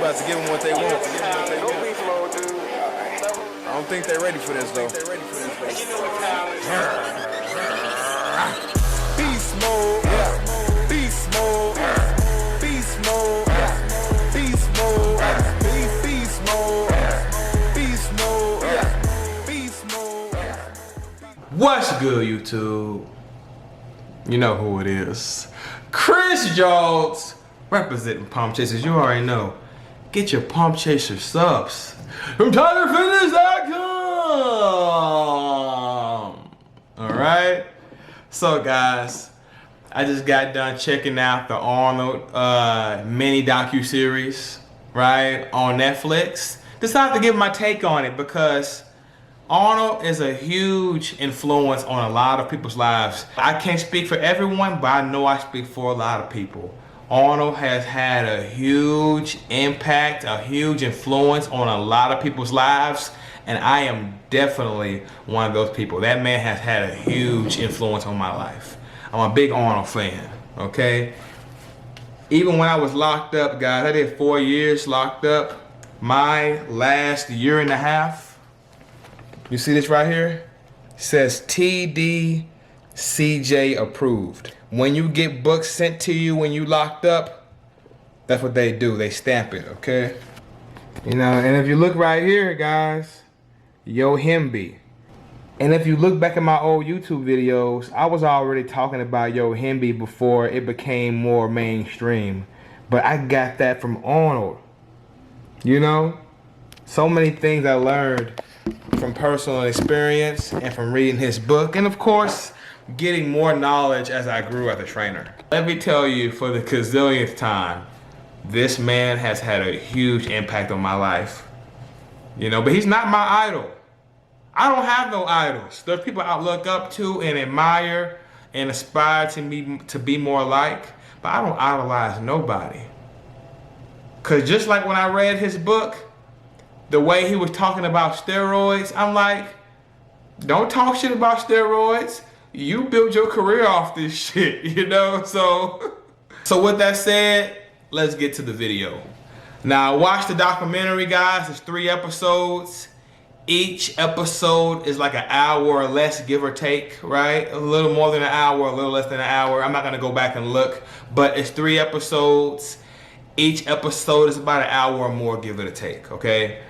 about to give them what they want. I don't think they're ready for this, though. Beast mode, beast mode, beast mode, beast mode, beast mode, beast mode, beast mode. What's good, YouTube? You know who it is. Chris Jones, representing Pump Chasers. You already know. Get your Pump Chaser subs from TigerFitness.com. Alright? So guys, I just got done checking out the Arnold mini docu-series, right, on Netflix. Decided to give my take on it because Arnold is a huge influence on a lot of people's lives. I can't speak for everyone, but I know I speak for a lot of people. Arnold has had a huge impact, a huge influence on a lot of people's lives, and I am definitely one of those people. That man has had a huge influence on my life. I'm a big Arnold fan, okay? Even when I was locked up, guys, I did 4 years locked up. My last year and a half, you see this right here? It says TDCJ approved. When you get books sent to you when you locked up, that's what they do. They stamp it, okay? You know, and if you look right here, guys, Yohimbi. And if you look back at my old YouTube videos, I was already talking about Yohimbi before it became more mainstream. But I got that from Arnold. You know? So many things I learned from personal experience and from reading his book, and of course getting more knowledge as I grew as a trainer. Let me tell you, for the gazillionth time, this man has had a huge impact on my life. You know, but he's not my idol. I don't have no idols. There's people I look up to and admire and aspire to be more like, but I don't idolize nobody. Cause just like when I read his book, the way he was talking about steroids, I'm like, don't talk shit about steroids. You built your career off this shit, you know? So with that said, let's get to the video. Now, watch the documentary, guys. It's 3 episodes. Each episode is like an hour or less, give or take, right? A little more than an hour, a little less than an hour. I'm not gonna go back and look, but it's 3 episodes. Each episode is about an hour or more, give it a take, okay?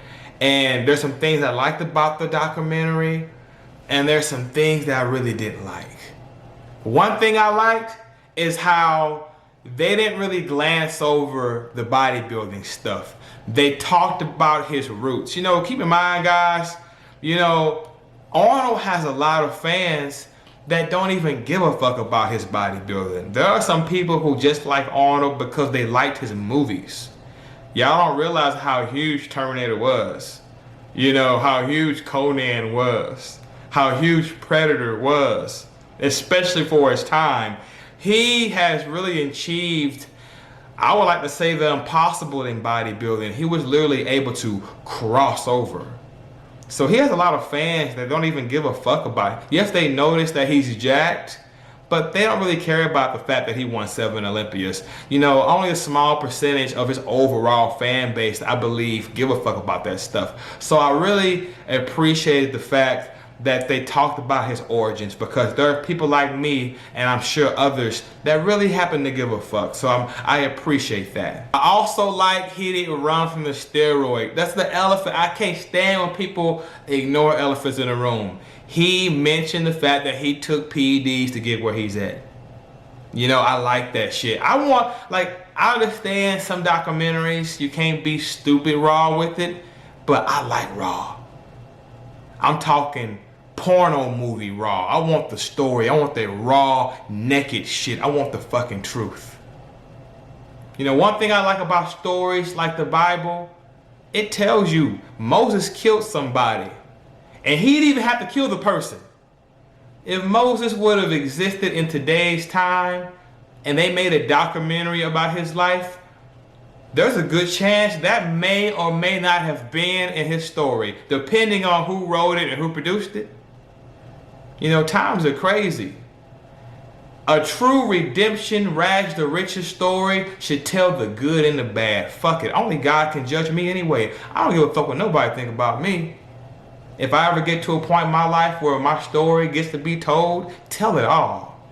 And there's some things I liked about the documentary, and there's some things that I really didn't like. One thing I liked is how they didn't really glance over the bodybuilding stuff. They talked about his roots. You know, keep in mind, guys, you know, Arnold has a lot of fans that don't even give a fuck about his bodybuilding. There are some people who just like Arnold because they liked his movies. Y'all don't realize how huge Terminator was. You know, how huge Conan was. How huge Predator was. Especially for his time. He has really achieved, I would like to say, the impossible in bodybuilding. He was literally able to cross over. So he has a lot of fans that don't even give a fuck about it. Yes, they notice that he's jacked, but they don't really care about the fact that he won 7 Olympias. You know, only a small percentage of his overall fan base, I believe, give a fuck about that stuff. So I really appreciated the fact that they talked about his origins, because there are people like me, and I'm sure others, that really happen to give a fuck. So I appreciate that. I also like he didn't run from the steroid. That's the elephant. I can't stand when people ignore elephants in the room. He mentioned the fact that he took PEDs to get where he's at. You know, I like that shit. I understand some documentaries, you can't be stupid raw with it, but I like raw. I'm talking porno movie raw. I want the story. I want the raw, naked shit. I want the fucking truth. You know, one thing I like about stories like the Bible, it tells you Moses killed somebody, and he didn't even have to kill the person. If Moses would have existed in today's time and they made a documentary about his life, there's a good chance that may or may not have been in his story, depending on who wrote it and who produced it. You know, times are crazy. A true redemption, rags the richest story should tell the good and the bad. Fuck it. Only God can judge me anyway. I don't give a fuck what nobody think about me. If I ever get to a point in my life where my story gets to be told, tell it all.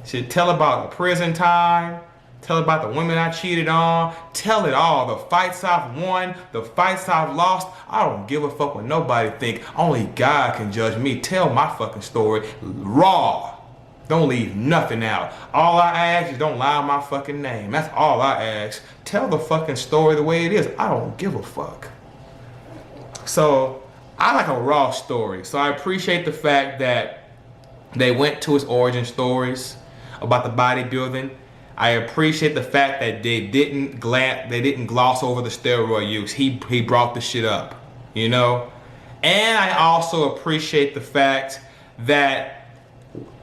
Should tell about the prison time. Tell about the women I cheated on. Tell it all. The fights I've won. The fights I've lost. I don't give a fuck what nobody think. Only God can judge me. Tell my fucking story raw. Don't leave nothing out. All I ask is don't lie on my fucking name. That's all I ask. Tell the fucking story the way it is. I don't give a fuck. So, I like a raw story. So I appreciate the fact that they went to his origin stories about the bodybuilding. I appreciate the fact that they didn't gloss over the steroid use. He brought the shit up, you know? And I also appreciate the fact that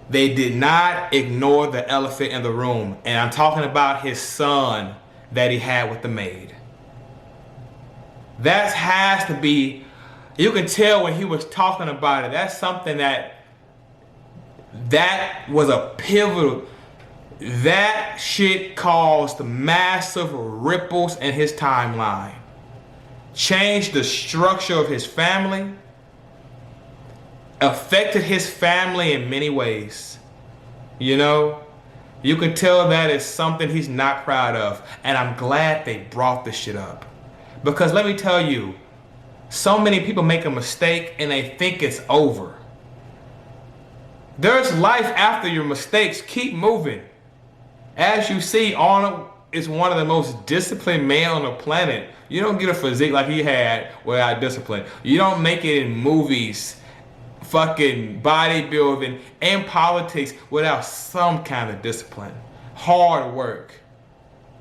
they did not ignore the elephant in the room. And I'm talking about his son that he had with the maid. That has to be, you can tell when he was talking about it, that's something that was a pivotal, that shit caused massive ripples in his timeline. Changed the structure of his family. Affected his family in many ways. You know, you can tell that is something he's not proud of. And I'm glad they brought this shit up. Because let me tell you, so many people make a mistake and they think it's over. There's life after your mistakes. Keep moving. As you see, Arnold is one of the most disciplined men on the planet. You don't get a physique like he had without discipline. You don't make it in movies, fucking bodybuilding, and politics without some kind of discipline. Hard work.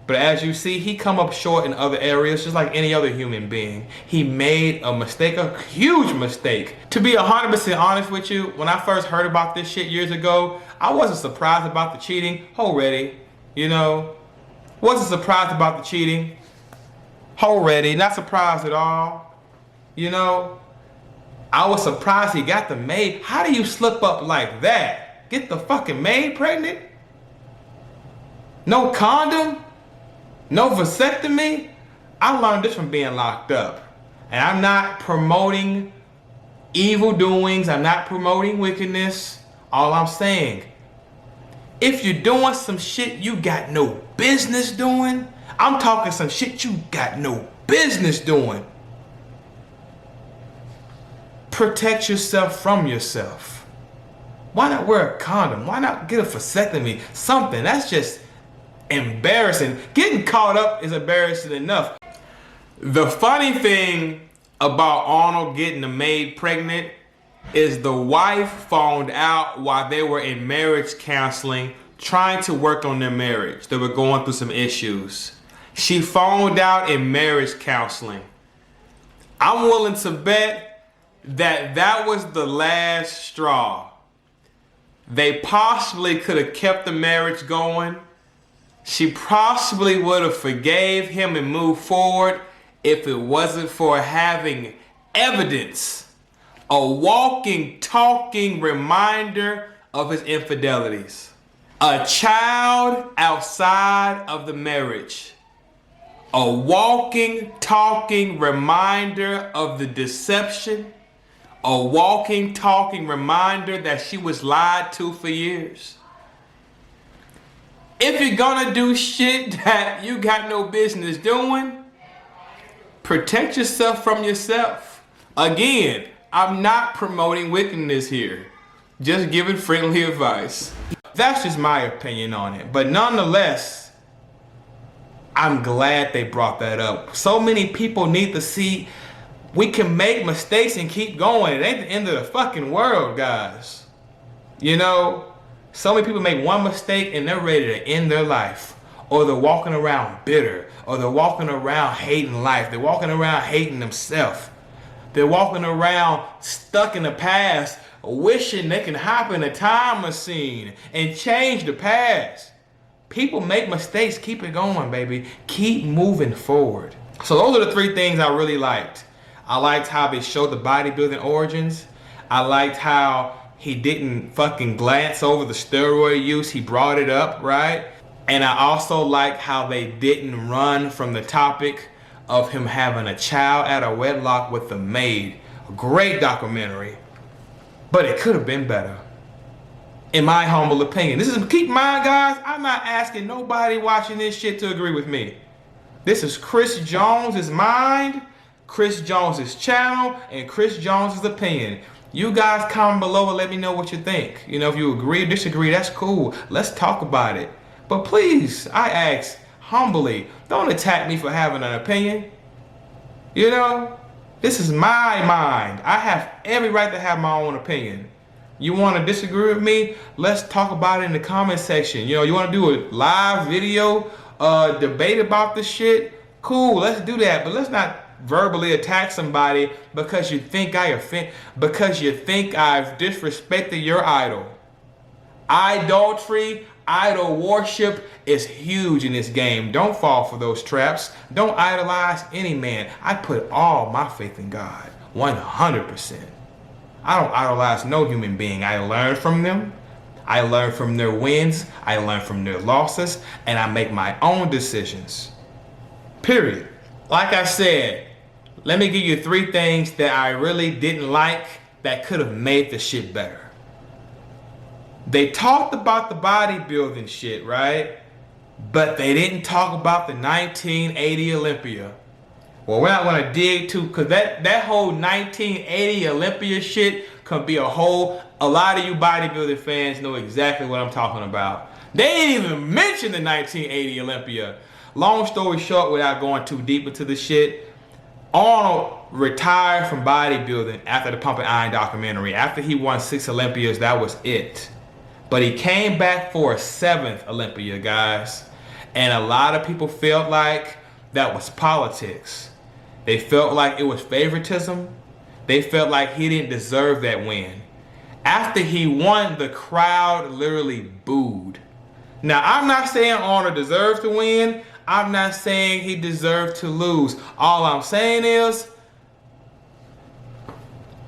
But as you see, he come up short in other areas just like any other human being. He made a mistake, a huge mistake. To be 100% honest with you, when I first heard about this shit years ago, I wasn't surprised about the cheating. Already, you know. Wasn't surprised about the cheating. Already, not surprised at all. You know. I was surprised he got the maid. How do you slip up like that? Get the fucking maid pregnant? No condom? No vasectomy? I learned this from being locked up. And I'm not promoting evil doings. I'm not promoting wickedness. All I'm saying, if you're doing some shit you got no business doing, I'm talking some shit you got no business doing. Protect yourself from yourself. Why not wear a condom? Why not get a vasectomy? Something. That's just embarrassing. Getting caught up is embarrassing enough. The funny thing about Arnold getting the maid pregnant is the wife found out while they were in marriage counseling, trying to work on their marriage. They were going through some issues. She found out in marriage counseling. I'm willing to bet that was the last straw. They possibly could have kept the marriage going. She possibly would have forgave him and moved forward if it wasn't for having evidence, a walking, talking reminder of his infidelities. A child outside of the marriage. A walking, talking reminder of the deception. A walking, talking reminder that she was lied to for years. If you're gonna do shit that you got no business doing, protect yourself from yourself. Again, I'm not promoting wickedness here. Just giving friendly advice. That's just my opinion on it. But nonetheless, I'm glad they brought that up. So many people need to see we can make mistakes and keep going. It ain't the end of the fucking world, guys. You know, so many people make one mistake and they're ready to end their life. Or they're walking around bitter. Or they're walking around hating life. They're walking around hating themselves. They're walking around stuck in the past, wishing they can hop in a time machine and change the past. People make mistakes. Keep it going, baby. Keep moving forward. So those are the three things I really liked. I liked how they showed the bodybuilding origins. I liked how he didn't fucking glance over the steroid use. He brought it up, right? And I also like how they didn't run from the topic of him having a child out of wedlock with a maid. A great documentary, but it could have been better, in my humble opinion. Keep in mind, guys, I'm not asking nobody watching this shit to agree with me. This is Chris Jones's mind, Chris Jones's channel, and Chris Jones's opinion. You guys comment below and let me know what you think. You know, if you agree or disagree, that's cool. Let's talk about it. But please, I ask humbly, don't attack me for having an opinion. You know, this is my mind. I have every right to have my own opinion. You want to disagree with me? Let's talk about it in the comment section. You know, you want to do a live video debate about this shit? Cool, let's do that. But let's not verbally attack somebody because you think I've disrespected your idol. Idolatry, idol worship is huge in this game. Don't fall for those traps. Don't idolize any man. I put all my faith in God, 100%. I don't idolize no human being. I learn from them. I learn from their wins. I learn from their losses. And I make my own decisions. Period. Like I said, let me give you 3 things that I really didn't like that could have made the shit better. They talked about the bodybuilding shit, right? But they didn't talk about the 1980 Olympia. Well, we're not gonna dig too, cause that whole 1980 Olympia shit could be a lot of you bodybuilding fans know exactly what I'm talking about. They didn't even mention the 1980 Olympia. Long story short, without going too deep into the shit, Arnold retired from bodybuilding after the Pumping Iron documentary. After he won 6 Olympias, that was it. But he came back for a 7th Olympia, guys. And a lot of people felt like that was politics. They felt like it was favoritism. They felt like he didn't deserve that win. After he won, the crowd literally booed. Now, I'm not saying Arnold deserved to win. I'm not saying he deserved to lose. All I'm saying is,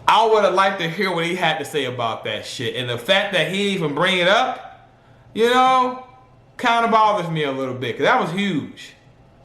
I would have liked to hear what he had to say about that shit. And the fact that he even bring it up, you know, kind of bothers me a little bit, because that was huge.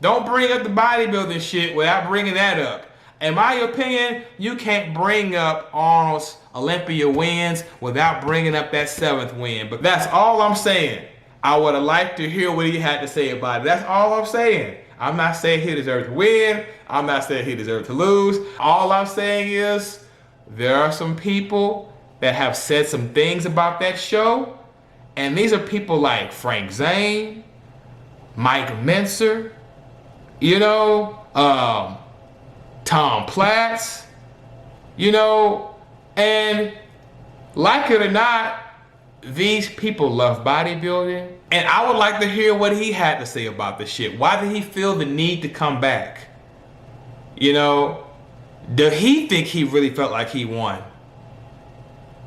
Don't bring up the bodybuilding shit without bringing that up. In my opinion, you can't bring up Arnold's Olympia wins without bringing up that 7th win. But that's all I'm saying. I would have liked to hear what he had to say about it. That's all I'm saying. I'm not saying he deserved to win. I'm not saying he deserved to lose. All I'm saying is there are some people that have said some things about that show. And these are people like Frank Zane, Mike Menser, you know, Tom Platz, you know, and like it or not, these people love bodybuilding. And I would like to hear what he had to say about this shit. Why did he feel the need to come back? You know, did he think he really felt like he won?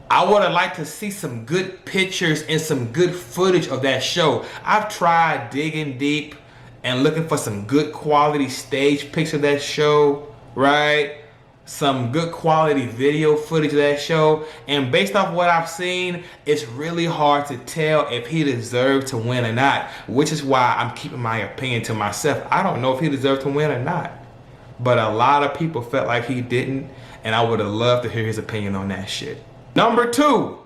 I would have liked to see some good pictures and some good footage of that show. I've tried digging deep and looking for some good quality stage pics of that show, right? Some good quality video footage of that show. And based off what I've seen, it's really hard to tell if he deserved to win or not, which is why I'm keeping my opinion to myself. I don't know if he deserved to win or not, but a lot of people felt like he didn't, and I would have loved to hear his opinion on that shit. Number 2,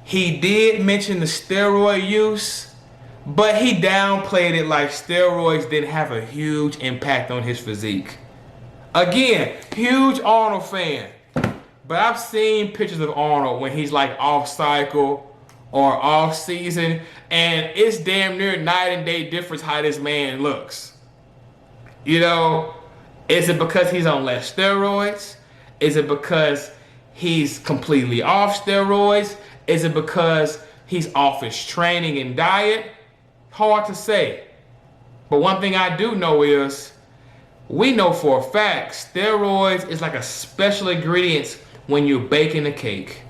he did mention the steroid use, but he downplayed it like steroids didn't have a huge impact on his physique. Again, huge Arnold fan, but I've seen pictures of Arnold when he's like off cycle or off season, and it's damn near night and day difference how this man looks. You know, is it because he's on less steroids? Is it because he's completely off steroids? Is it because he's off his training and diet? Hard to say. But one thing I do know is, we know for a fact, steroids is like a special ingredient when you're baking a cake.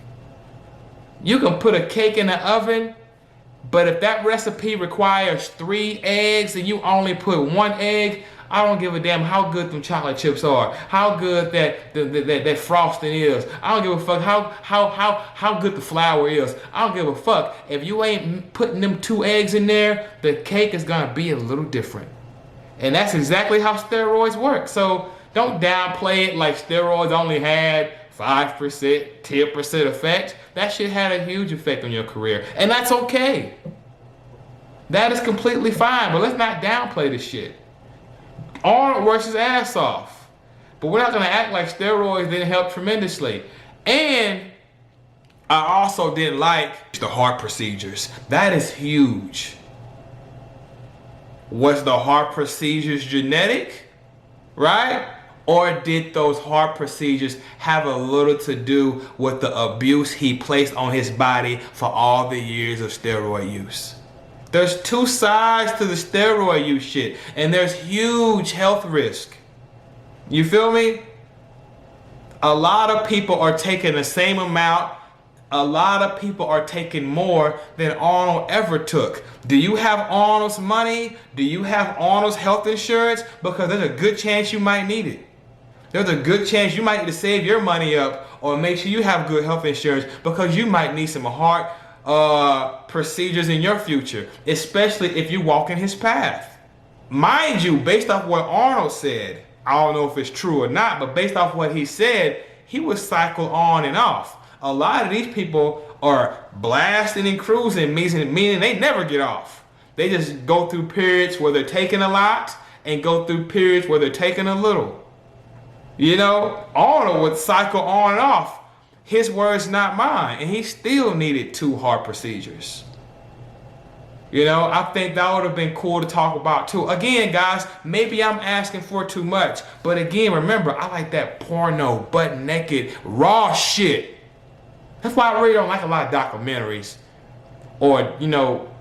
You can put a cake in the oven, but if that recipe requires 3 eggs and you only put 1 egg, I don't give a damn how good them chocolate chips are, how good that frosting is. I don't give a fuck how good the flour is. I don't give a fuck. If you ain't putting them 2 eggs in there, the cake is gonna be a little different. And that's exactly how steroids work. So don't downplay it like steroids only had 5%, 10% effect. That shit had a huge effect on your career. And that's okay. That is completely fine, but let's not downplay this shit. Arnold works his ass off. But we're not gonna act like steroids didn't help tremendously. And I also didn't like the heart procedures. That is huge. Was the heart procedures genetic? Right? Or did those heart procedures have a little to do with the abuse he placed on his body for all the years of steroid use? There's 2 sides to the steroid use shit, and there's huge health risk. You feel me? A lot of people are taking the same amount. A lot of people are taking more than Arnold ever took. Do you have Arnold's money? Do you have Arnold's health insurance? Because there's a good chance you might need it. There's a good chance you might need to save your money up or make sure you have good health insurance because you might need some heart procedures in your future, especially if you walk in his path. Mind you, based off what Arnold said, I don't know if it's true or not, but based off what he said, he would cycle on and off. A lot of these people are blasting and cruising, meaning they never get off. They just go through periods where they're taking a lot and go through periods where they're taking a little. You know, Arnold would cycle on and off. His words, not mine. And he still needed 2 heart procedures. You know, I think that would have been cool to talk about too. Again, guys, maybe I'm asking for too much. But again, remember, I like that porno, butt naked, raw shit. That's why I really don't like a lot of documentaries or, you know,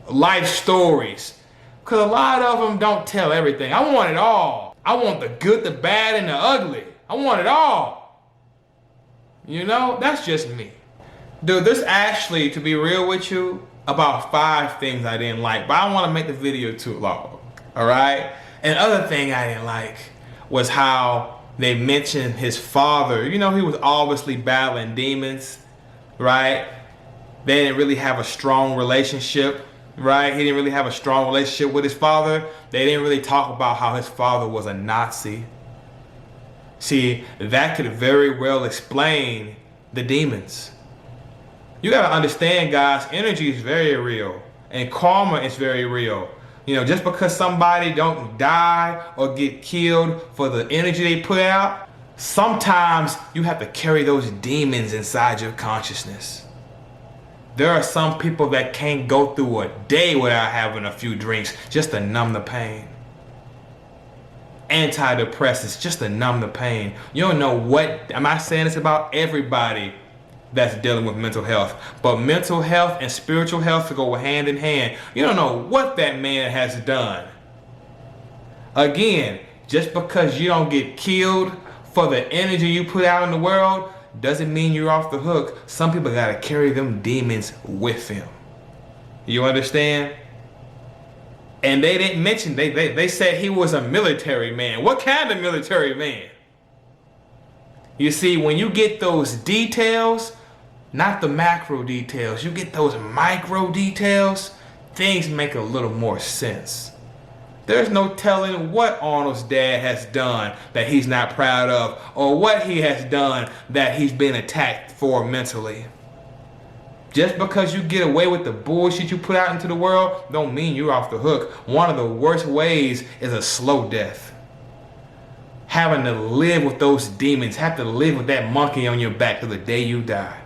life stories. Because a lot of them don't tell everything. I want it all. I want the good, the bad, and the ugly. I want it all. You know, that's just me. Dude, there's actually, to be real with you, about 5 things I didn't like. But I don't want to make the video too long. Alright? And other thing I didn't like was how they mentioned his father. You know, he was obviously battling demons. Right? They didn't really have a strong relationship. Right? He didn't really have a strong relationship with his father. They didn't really talk about how his father was a Nazi. See, that could very well explain the demons. You gotta understand, guys, energy is very real. And karma is very real. You know, just because somebody don't die or get killed for the energy they put out, sometimes you have to carry those demons inside your consciousness. There are some people that can't go through a day without having a few drinks just to numb the pain. Antidepressants just to numb the pain. You don't know what, I'm not saying this about everybody that's dealing with mental health, but mental health and spiritual health go hand in hand. You don't know what that man has done. Again, just because you don't get killed for the energy you put out in the world doesn't mean you're off the hook. Some people gotta carry them demons with them. You understand? And they didn't mention, they said he was a military man. What kind of military man? You see, when you get those details, not the macro details, you get those micro details, things make a little more sense. There's no telling what Arnold's dad has done that he's not proud of, or what he has done that he's been attacked for mentally. Just because you get away with the bullshit you put out into the world don't mean you're off the hook. One of the worst ways is a slow death. Having to live with those demons, have to live with that monkey on your back till the day you die.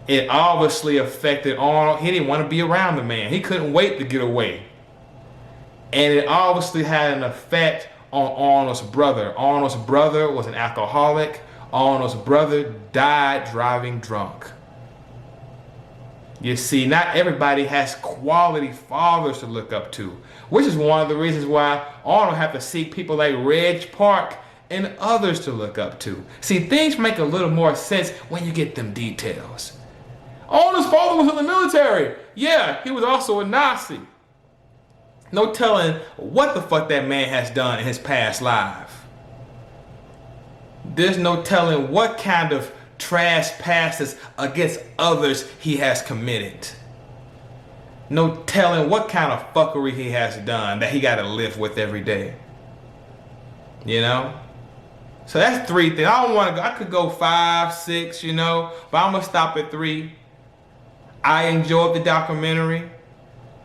It obviously affected Arnold. He didn't want to be around the man. He couldn't wait to get away. And it obviously had an effect on Arnold's brother. Arnold's brother was an alcoholic. Arnold's brother died driving drunk. You see, not everybody has quality fathers to look up to, which is one of the reasons why Arnold had to seek people like Reg Park and others to look up to. See, things make a little more sense when you get them details. Arnold's father was in the military. Yeah, he was also a Nazi. No telling what the fuck that man has done in his past life. There's no telling what kind of trespasses against others he has committed. No telling what kind of fuckery he has done that he got to live with every day. You know? So that's 3 things. I don't want to go. I could go 5, 6, you know, but I'm gonna stop at 3. I enjoyed the documentary,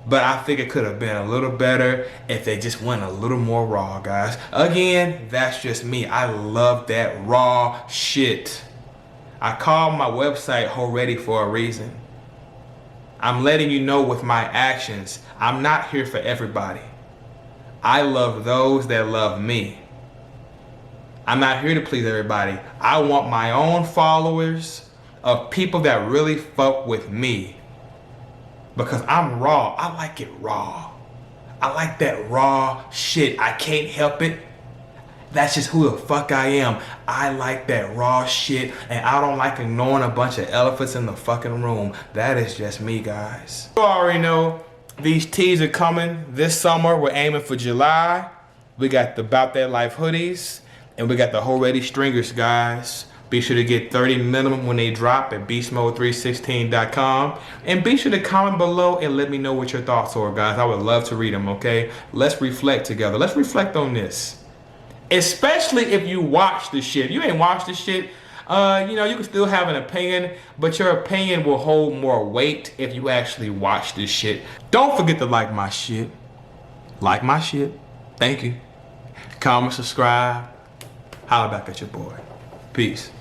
but I think it could have been a little better if they just went a little more raw, guys. Again, that's just me. I love that raw shit. I call my website Already for a reason. I'm letting you know with my actions, I'm not here for everybody. I love those that love me. I'm not here to please everybody. I want my own followers of people that really fuck with me. Because I'm raw. I like it raw. I like that raw shit. I can't help it. That's just who the fuck I am. I like that raw shit, and I don't like ignoring a bunch of elephants in the fucking room. That is just me, guys. You already know these tees are coming this summer. We're aiming for July. We got the About That Life hoodies, and we got the Already stringers, guys. Be sure to get 30 minimum when they drop at beastmode316.com. And be sure to comment below and let me know what your thoughts are, guys. I would love to read them, okay? Let's reflect together. Let's reflect on this. Especially if you watch the shit. If you ain't watched the shit, you know, you can still have an opinion, but your opinion will hold more weight if you actually watch this shit. Don't forget to like my shit. Like my shit. Thank you. Comment, subscribe. Holla back at your boy. Peace.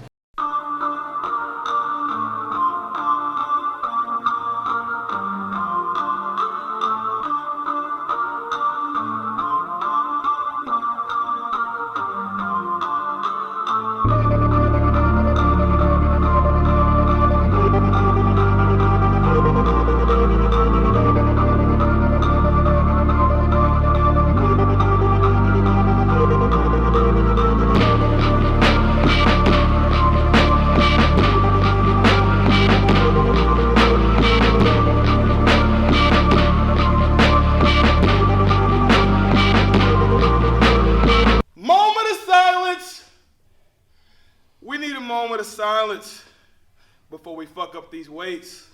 We need a moment of silence before we fuck up these weights.